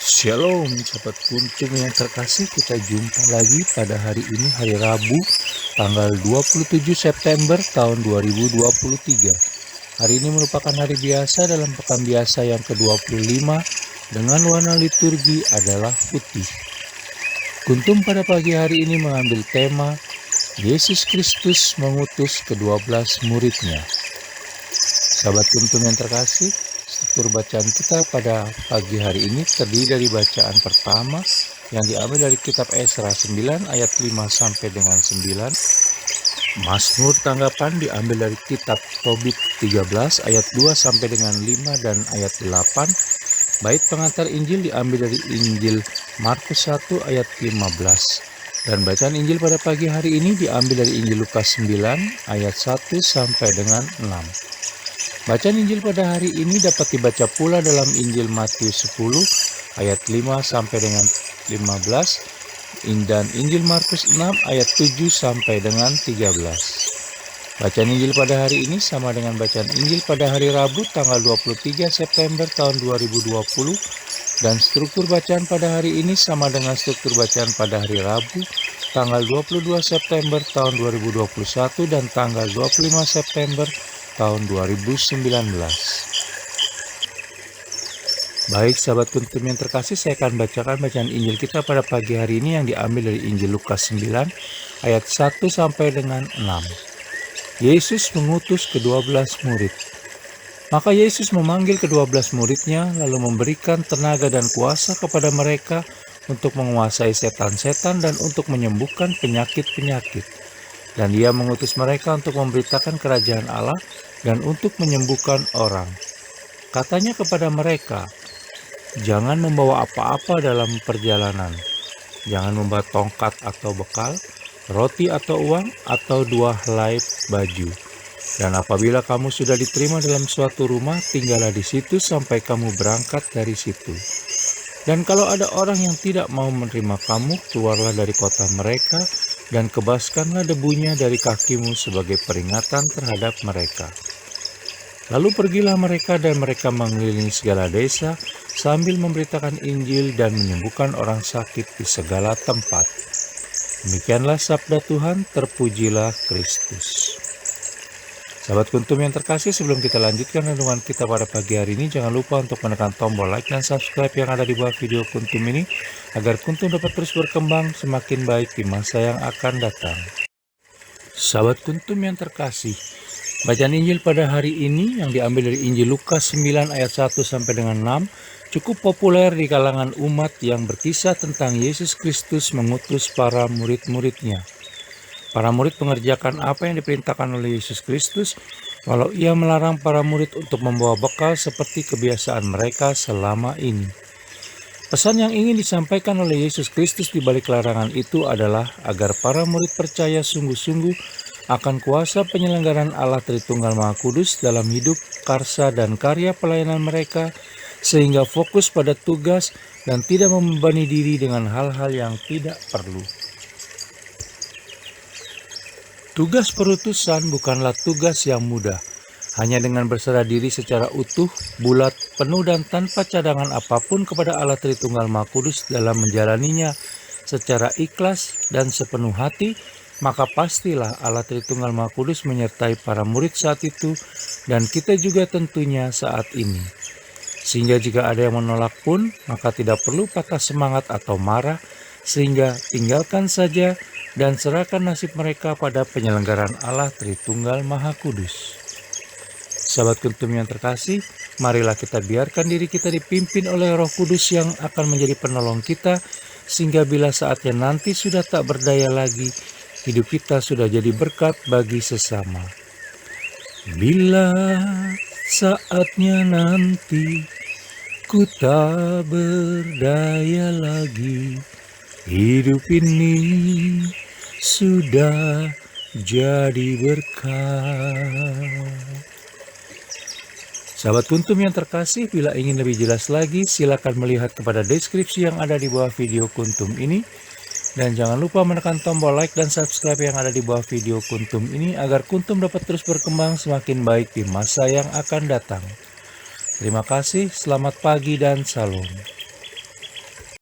Shalom sahabat kuntum yang terkasih, kita jumpa lagi pada hari ini, hari Rabu tanggal 27 September tahun 2023. Hari ini merupakan hari biasa dalam pekan biasa yang ke-25 dengan warna liturgi adalah putih. Kuntum pada pagi hari ini mengambil tema Yesus Kristus mengutus ke-12 muridnya. Sahabat kuntum yang terkasih, struktur bacaan kita pada pagi hari ini terdiri dari bacaan pertama yang diambil dari kitab Esra 9 ayat 5 sampai dengan 9. Mazmur tanggapan diambil dari kitab Tobit 13 ayat 2 sampai dengan 5 dan ayat 8. Bait pengantar Injil diambil dari Injil Markus 1 ayat 15. Dan bacaan Injil pada pagi hari ini diambil dari Injil Lukas 9 ayat 1 sampai dengan 6. Bacaan Injil pada hari ini dapat dibaca pula dalam Injil Matius 10 ayat 5 sampai dengan 15 dan Injil Markus 6 ayat 7 sampai dengan 13. Bacaan Injil pada hari ini sama dengan bacaan Injil pada hari Rabu tanggal 23 September tahun 2020 dan struktur bacaan pada hari ini sama dengan struktur bacaan pada hari Rabu tanggal 22 September tahun 2021 dan tanggal 25 September tahun 2019. Baik sahabat kuntum yang terkasih, saya akan bacakan bacaan Injil kita pada pagi hari ini yang diambil dari Injil Lukas 9 ayat 1 sampai dengan 6. Yesus mengutus ke-12 murid. Maka Yesus memanggil ke-12 muridnya lalu memberikan tenaga dan kuasa kepada mereka untuk menguasai setan-setan dan untuk menyembuhkan penyakit-penyakit. Dan Dia mengutus mereka untuk memberitakan kerajaan Allah dan untuk menyembuhkan orang. Katanya kepada mereka, jangan membawa apa-apa dalam perjalanan. Jangan membawa tongkat atau bekal, roti atau uang, atau 2 helai baju. Dan apabila kamu sudah diterima dalam suatu rumah, tinggallah di situ sampai kamu berangkat dari situ. Dan kalau ada orang yang tidak mau menerima kamu, keluarlah dari kota mereka, dan kebaskanlah debunya dari kakimu sebagai peringatan terhadap mereka. Lalu pergilah mereka dan mereka mengelilingi segala desa sambil memberitakan Injil dan menyembuhkan orang sakit di segala tempat. Demikianlah sabda Tuhan, terpujilah Kristus. Sahabat kuntum yang terkasih, sebelum kita lanjutkan renungan kita pada pagi hari ini, jangan lupa untuk menekan tombol like dan subscribe yang ada di bawah video kuntum ini, agar kuntum dapat terus berkembang semakin baik di masa yang akan datang. Sahabat kuntum yang terkasih, bacaan Injil pada hari ini yang diambil dari Injil Lukas 9 ayat 1 sampai dengan 6 cukup populer di kalangan umat yang berkisah tentang Yesus Kristus mengutus para murid-muridnya. Para murid mengerjakan apa yang diperintahkan oleh Yesus Kristus, walau Ia melarang para murid untuk membawa bekal seperti kebiasaan mereka selama ini. Pesan yang ingin disampaikan oleh Yesus Kristus di balik larangan itu adalah agar para murid percaya sungguh-sungguh akan kuasa penyelenggaraan Allah Tritunggal Maha Kudus dalam hidup, karsa, dan karya pelayanan mereka, sehingga fokus pada tugas dan tidak membebani diri dengan hal-hal yang tidak perlu. Tugas perutusan bukanlah tugas yang mudah. Hanya dengan berserah diri secara utuh, bulat, penuh dan tanpa cadangan apapun kepada Allah Tritunggal Maha Kudus dalam menjalaninya secara ikhlas dan sepenuh hati, maka pastilah Allah Tritunggal Maha Kudus menyertai para murid saat itu dan kita juga tentunya saat ini. Sehingga jika ada yang menolak pun, maka tidak perlu patah semangat atau marah, sehingga tinggalkan saja dan serahkan nasib mereka pada penyelenggaraan Allah Tritunggal Maha Kudus. Sahabat kuntum yang terkasih, marilah kita biarkan diri kita dipimpin oleh Roh Kudus yang akan menjadi penolong kita, sehingga bila saatnya nanti sudah tak berdaya lagi, hidup kita sudah jadi berkat bagi sesama. Bila saatnya nanti ku tak berdaya lagi, hidup ini sudah jadi berkat. Sahabat kuntum yang terkasih, bila ingin lebih jelas lagi, silakan melihat kepada deskripsi yang ada di bawah video kuntum ini. Dan jangan lupa menekan tombol like dan subscribe yang ada di bawah video kuntum ini, agar kuntum dapat terus berkembang semakin baik di masa yang akan datang. Terima kasih, selamat pagi dan salam.